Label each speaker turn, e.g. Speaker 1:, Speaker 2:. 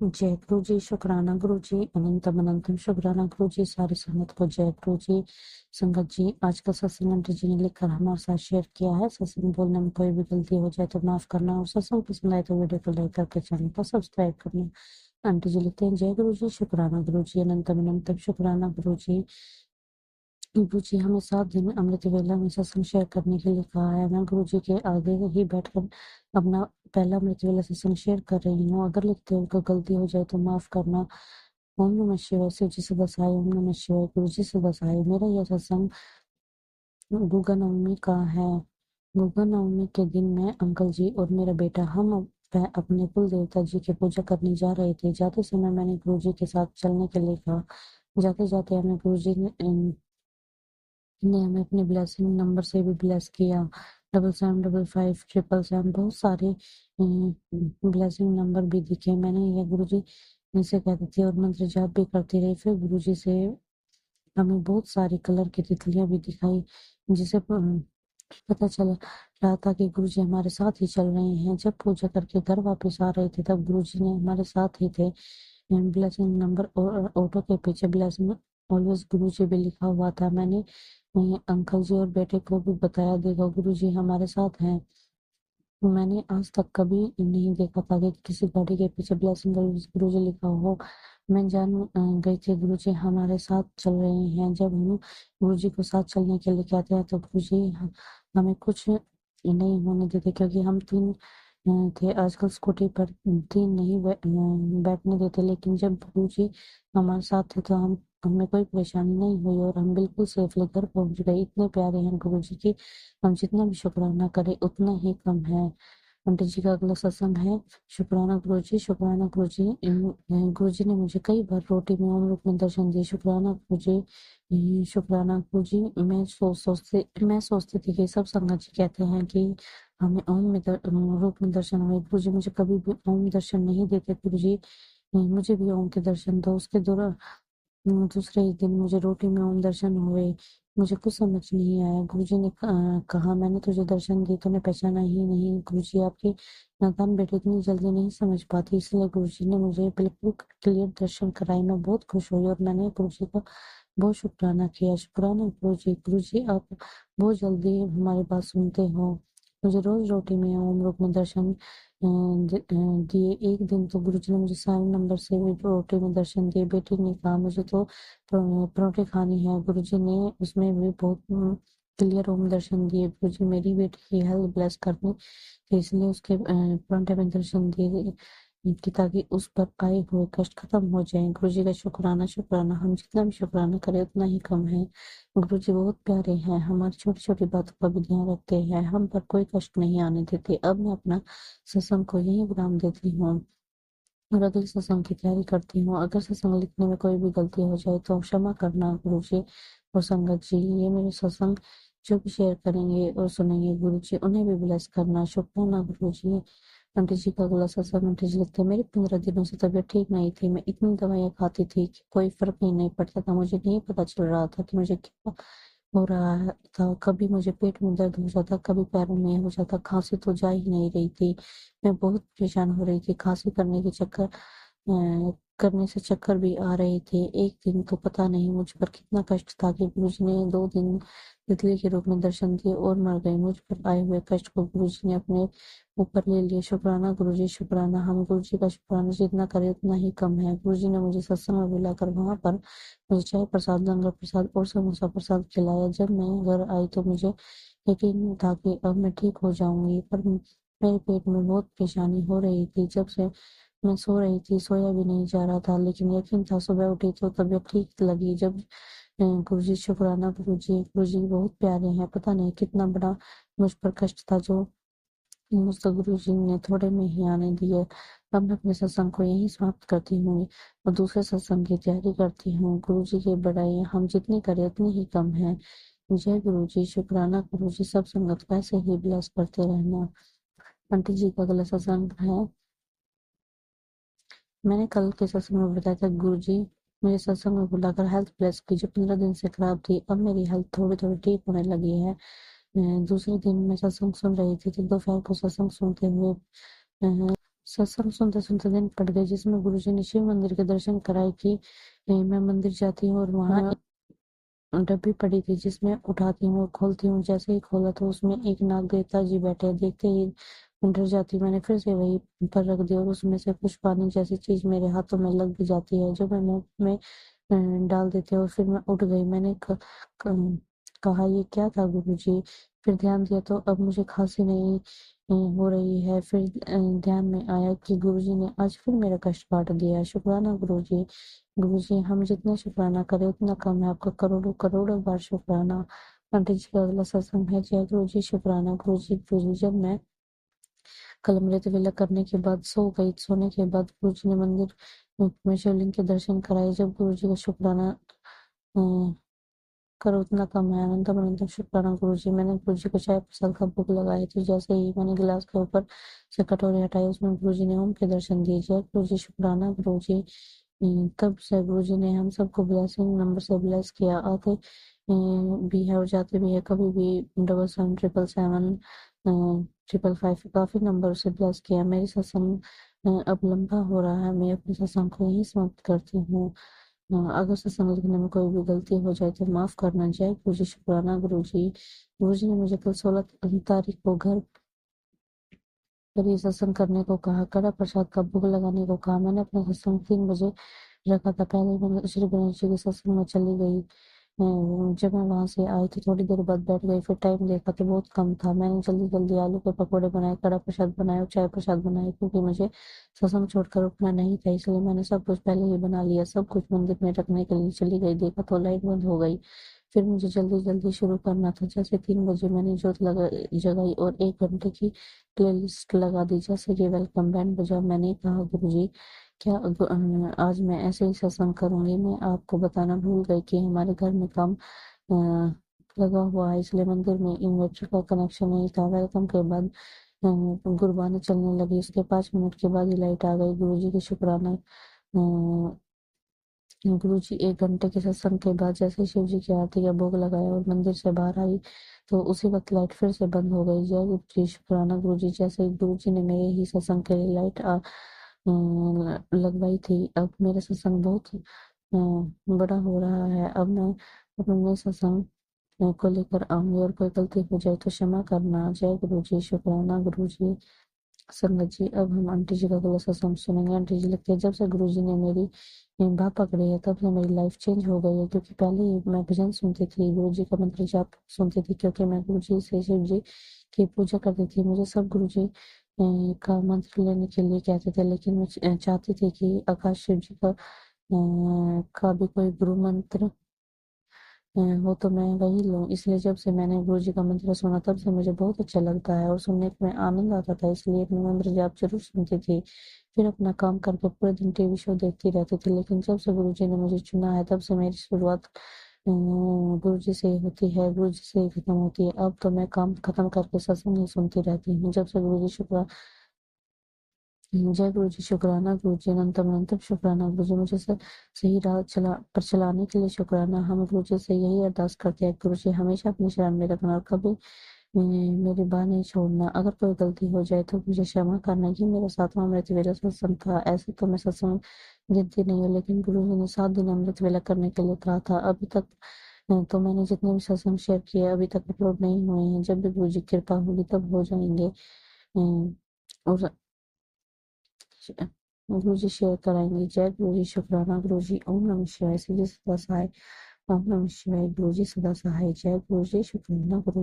Speaker 1: जय गुरु जी, शुक्राना गुरु जी, अनंतम अनंतम शुक्राना गुरु जी, सारी संगत को जय गुरु जी। संगत जी, आज का सत्संग आंटी जी ने लिखकर हमारे साथ शेयर किया है। सत्संग बोलने में कोई भी गलती हो जाए तो माफ करना, और सत्संग पसंद आए तो वीडियो को लाइक करके चैनल को सब्सक्राइब करना। आंटी जी लिखते हैं, जय गुरु जी, शुक्राना गुरु जी, अनंतम अनंतम शुक्राना गुरु जी। गुरु जी हमें 7 दिन अमृत वेला में सत्संग शेयर करने के लिए कहा है। मैं गुरु जी के आगे ही बैठकर अपना पहला अमृत वेला सत्संग शेयर कर रही हूँ। अगर लिखते हुए कोई गलती हो जाए तो माफ करना। ओम नमः शिवाय। शिव जी सदा सहाय। ओम नमः शिवाय। गुरु जी सदा सहाय। मेरा यह सत्संग गुगा नवमी का है। गुगा नवमी के दिन मैं, अंकल जी और मेरा बेटा हम अपने कुल देवता जी की पूजा करने जा रहे थे। जाते समय मैंने गुरु जी के साथ चलने के लिए कहा। जाते जाते हमें गुरु जी ने हमें अपने ब्लेसिंग नंबर से भी ब्लेस किया। 7755 777, बहुत सारे ब्लेसिंग नंबर भी दिखे। मैंने यह गुरु जी से कहती थी और मंत्र जाप भी करती रही। फिर गुरु जी से हमें बहुत सारी कलर की तितलियां भी दिखाई, जिसे पता चला रहा था कि गुरु जी हमारे साथ ही चल रहे हैं। जब पूजा करके घर वापस आ रहे थे तब गुरु जी ने हमारे साथ ही थे। ब्लेसिंग नंबर और ऑटो के पीछे ब्लेसिंग ऑलवेज गुरु जी भी लिखा हुआ था। मैंने अंकल जी और बेटे को भी बताया, देखो गुरु जी हमारे साथ हैं। मैंने आज तक कभी नहीं देखा था कि किसी गाड़ी के पीछे ब्लेसिंग गुरु जी लिखा हो। मैं जान गई थी गुरु जी हमारे साथ चल रहे हैं। जब हम गुरु जी को साथ चलने के लिए कहते हैं तो गुरु जी हमें कुछ नहीं होने देते, क्योंकि हम 3 थे। आजकल स्कूटी पर 3 नहीं बैठने देते, लेकिन जब गुरु जी हमारे साथ थे तो हमें कोई परेशानी नहीं हुई और हम बिल्कुल सेफली घर पहुंच गए। इतने प्यारे हैं गुरु जी की, हम जितना भी शुक्राना करें उतना ही कम है। पंडित जी का अगला सत्संग है। शुक्राना गुरु जी, शुक्राना गुरु जी। गुरु जी ने मुझे कई बार रोटी में ओम रूप में दर्शन दिए। शुक्राना गुरु जी। शुक्राना गुरु जी। मैं सोचती थी कि सब संगत जी कहते हैं कि हमें ओम में रूप में दर्शन हुए। गुरु जी मुझे कभी भी ओम दर्शन नहीं देते। गुरु जी मुझे भी ओम के दर्शन दो। उसके दौरान दूसरे ही दिन मुझे रोटी में ओम दर्शन हुए। मुझे कुछ समझ नहीं आया। गुरुजी ने कहा, मैंने तुझे दर्शन दिए, तूने पहचाना ही नहीं। गुरुजी आपकी नादान बेटी इतनी जल्दी नहीं समझ पाती, इसलिए गुरुजी ने मुझे बिल्कुल क्लियर दर्शन कराए। मैं बहुत खुश हुई और मैंने गुरुजी का बहुत शुक्राना किया। शुक्राना गुरुजी। गुरुजी आप बहुत जल्दी हमारी बात सुनते हो। मुझे रोज रोटी में ओम रूप में दर्शन दिए। एक दिन तो गुरुजी ने मुझे 7 नंबर से भी रोटी में दर्शन दिए। बेटी ने कहा, मुझे तो परोठे खाने हैं। गुरुजी ने उसमें भी बहुत क्लियर ओम दर्शन दिए। गुरुजी मेरी बेटी की हेल्थ ब्लेस करने थे, इसलिए उसके परोठे में दर्शन दिए कि ताकि उस पर आए हुए कष्ट खत्म हो जाए। गुरुजी का शुक्राना शुक्राना, हम जितना भी शुक्राना करें उतना ही कम है। गुरुजी बहुत प्यारे हैं, हमारी छोटी छोटी बातों का भी ध्यान रखते हैं, हम पर कोई कष्ट नहीं आने देते। अब मैं अपना सत्संग को यही विराम देती हूँ और अगले सत्संग की तैयारी करती हूँ। अगर सत्संग लिखने में कोई भी गलती हो जाए तो क्षमा करना गुरु जी और संगत जी। ये मेरे सत्संग जो भी शेयर करेंगे और सुनेंगे गुरु जी, उन्हें भी ब्लेस करना। शुक्राना गुरु जी। आंटी जी का अगला सत्संग। आंटी जी लिखते हैं, मेरी 15 दिनों से तबीयत ठीक नहीं थी। मैं इतनी दवाइयाँ खाती थी कि कोई फर्क ही नहीं पड़ता था। मुझे नहीं पता चल रहा था कि मुझे क्या हो रहा था। कभी मुझे पेट में दर्द हो जाता, कभी पैरों में हो जाता। खांसी तो जा ही नहीं रही थी। मैं बहुत परेशान हो रही थी। खांसी करने से चक्कर भी आ रहे थे। एक दिन तो पता नहीं मुझ पर कितना कष्ट था कि गुरुजी ने 2 दिन तितली के रूप में दर्शन दिए और मर गए। मुझ पर आए हुए कष्ट को गुरुजी ने अपने ऊपर ले लिया। शुक्राना गुरुजी शुक्राना। हम गुरुजी का शुक्राना जितना करें उतना ही कम है। गुरुजी ने मुझे सत्संग में बुलाकर वहां पर मुझे चाय प्रसाद, लंगर प्रसाद और समोसा प्रसाद खिलाया। जब मैं घर आई तो मुझे यकीन था कि अब मैं ठीक हो जाऊंगी, पर मेरे पेट में बहुत परेशानी हो रही थी। जब से मैं सो रही थी, सोया भी नहीं जा रहा था, लेकिन यकीन था सुबह उठी तो तबीयत ठीक लगी। जब गुरुजी शुक्राना गुरुजी। गुरुजी बहुत प्यारे हैं, पता नहीं कितना बड़ा मुझ पर कष्ट था जो मुझको गुरुजी ने थोड़े में ही आने दिए। अब मैं अपने सत्संग को यहीं समाप्त करती हूँ और दूसरे सत्संग की तैयारी करती हूँ। गुरुजी की बड़ाई हम जितनी करें उतनी ही कम है। जय गुरुजी। शुक्राना गुरुजी। सब संगत को ऐसे ही ब्लेस करते रहना। आंटी जी का अगला सत्संग है। मैंने कल के सत्संग में बताया था गुरुजी मुझे सत्संग में बुलाकर हेल्थ ब्लेस की, जो 15 दिन से खराब थी। अब मेरी हेल्थ थोड़ी थोड़ी ठीक होने लगी है। दूसरे दिन मैं सत्संग सुन रही थी तो दोपहर को सत्संग सुनते हुए सत्संग सुनते सुनते दिन कट गए, जिसमें गुरुजी ने शिव मंदिर के दर्शन कराए कि मैं मंदिर जाती हूँ और वहाँ एक डब्बी पड़ी थी, जिसमें उठाती हूँ और खोलती हूँ। जैसे ही खोला तो उसमें एक नाग देवता जी बैठे। देखते ही डर जाती हूँ। मैंने फिर से वही पर रख दिया और उसमें से कुछ पानी जैसी चीज मेरे हाथों में लग भी जाती है, जो मैं मुंह में डाल देती हूँ और फिर मैं उठ गई। मैंने कहा, ये क्या था गुरुजी? फिर ध्यान दिया तो अब मुझे खांसी नहीं हो रही है। फिर ध्यान में आया कि गुरुजी ने आज फिर मेरा कष्ट काट दिया। शुक्राना गुरुजी। गुरुजी, हम जितना शुक्राना करें उतना कम है। आपका करोड़ों करोड़ों बार शुक्राना। आंटी जी का अगला सत्संग है। जय गुरुजी। शुक्राना गुरुजी। गुरुजी, जब मैं कल अमृत वेला करने के बाद सो गई, सोने के बाद गुरुजी ने मंदिर में शिवलिंग के दर्शन कराए। जब गुरुजी का शुक्राना करो उतना कम है। अनंतम अनंतम शुक्राना गुरुजी। मैंने गुरुजी को चाय प्रसाद का भोग लगाई थी। जैसे ही मैंने गिलास के ऊपर से कटोरी हटाई, उसमें गुरुजी ने ओम के दर्शन दिए। जय गुरुजी। शुक्राना गुरुजी। तब से गुरुजी ने हम सबको ब्लेसिंग नंबर से ब्लेस किया। आते भी है और जाते भी है। कभी भी 7777 555 काफी नंबर से ब्लेस किया। मेरी सत्संग अब लंबा हो रहा है। मैं अपने सत्संग को यही समाप्त करती हूँ। अगर सत्संग लिखने में कोई भी गलती हो जाए तो माफ करना। जय गुरुजी। शुक्राना गुरुजी। गुरुजी ने मुझे कल 16 तारीख को घर पर ये सत्संग करने को कहा। कड़ा प्रसाद का भोग लगाने को कहा। मैंने अपना सत्संग 3 बजे रखा था। पहले ही मैं श्री गणेश जी के सत्संग में चली गई। जब मैं वहां से आई थी थोड़ी देर बाद बैठ गई। फिर टाइम देखा तो बहुत कम था। मैंने जल्दी जल्दी आलू के पकौड़े बनाए, कड़ा प्रसाद बनाया और चाय प्रसाद बनाए, क्योंकि मुझे सत्संग छोड़कर उठना नहीं था। इसलिए मैंने सब कुछ पहले ही बना लिया। सब कुछ मंदिर में रखने के लिए चली गई। देखा तो लाइट बंद हो गई। फिर मुझे जल्दी जल्दी शुरू करना था। जैसे 3 बजे मैंने जोत जगाई और 1 घंटे की प्लेलिस्ट लगा दी। जैसे कि वेलकम बैंड बजा, मैंने कहा, गुरुजी, क्या आज मैं ऐसे ही सत्संग करूंगी? मैं आपको बताना भूल गई कि हमारे घर में काम लगा हुआ है, इसलिए मंदिर में इन्वर्टर का कनेक्शन नहीं था। वेलकम के बाद गुरबानी चलने लगी। उसके 5 मिनट के बाद ही लाइट आ गई। गुरुजी की शुक्राना। गुरुजी 1 घंटे के सत्संग के बाद जैसे शिव जी की आरती का भोग लगाया और मंदिर से बाहर आई तो उसी वक्त लाइट फिर से बंद हो गई। जय गुरु जी। शुक्राना गुरुजी। जैसे ही गुरुजी ने मेरे ही सत्संग के लिए लाइट लगवाई थी। अब मेरा सत्संग बहुत बड़ा हो रहा है। अब मैं अपने सत्संग को लेकर आऊंगी और कोई गलती हो जाए तो क्षमा करना। जय गुरु जी। शुक्राना गुरु जी। संगत जी, अब हम आंटी जी का अगला सत्संग सुनेंगे। आंटी जी लिखते हैं, जब से गुरु जी ने मेरी बाह पकड़ी है तब से मेरी लाइफ चेंज हो गई है। क्योंकि पहले ही मैं भजन सुनती थी, गुरु जी का मंत्र जाप सुनती थी, क्योंकि मैं गुरु जी से शिव जी की पूजा करती थी। मुझे सब गुरु जी का मंत्र लेने के लिए कहते थे, लेकिन मैं चाहती थी कि आकाश शिव जी का भी कोई गुरु मंत्र वो तो मैं वही लूँ। इसलिए जब से मैंने गुरु जी का मंत्र सुना तब से मुझे बहुत अच्छा लगता है और सुनने में आनंद आता था। इसलिए मैं मंत्र जाप जरूर सुनती थी। फिर अपना काम करके पूरे दिन टीवी शो देखती रहती थी। लेकिन जब से गुरु जी ने मुझे चुना है तब से मेरी शुरुआत गुरु जी से ही होती है, गुरु जी से ही खत्म होती है। अब तो मैं काम खत्म करके सत्संग ही सुनती रहती हूँ। जब से गुरु जी शुक्र जय गुरु जी। शुक्राना गुरु जी। अनंतम अनंतम शुक्राना गुरु जी। मुझे सही राह चलाने के लिए शुक्राना। हम गुरु जी से यही अरदास करते हैं, गुरु जी हमेशा अपनी शरण में रखना और कभी मेरी बात नहीं छोड़ना। अगर कोई गलती हो जाए तो मुझे क्षमा करना। ये मेरा 7वां अमृत वेला सत्संग था। ऐसे तो मैं सत्संग गिनती नहीं हूँ, लेकिन गुरु जी ने 7 दिन अमृत वेला करने के लिए कहा था। अभी तक तो मैंने जितने भी सत्संग शेयर किए अभी तक अपलोड नहीं हुए हैं। जब भी गुरु जी की कृपा होगी तब हो जाएंगे। और गुरु जी शेयर कराएंगे। जय गुरु जी। शुक्राना गुरु जी। ओम नमः शिवाय। श्री सदा सहाय। ओम नमः शिवाय। गुरु जी सदा सहाय। जय गुरु जी। शुक्राना गुरु जी।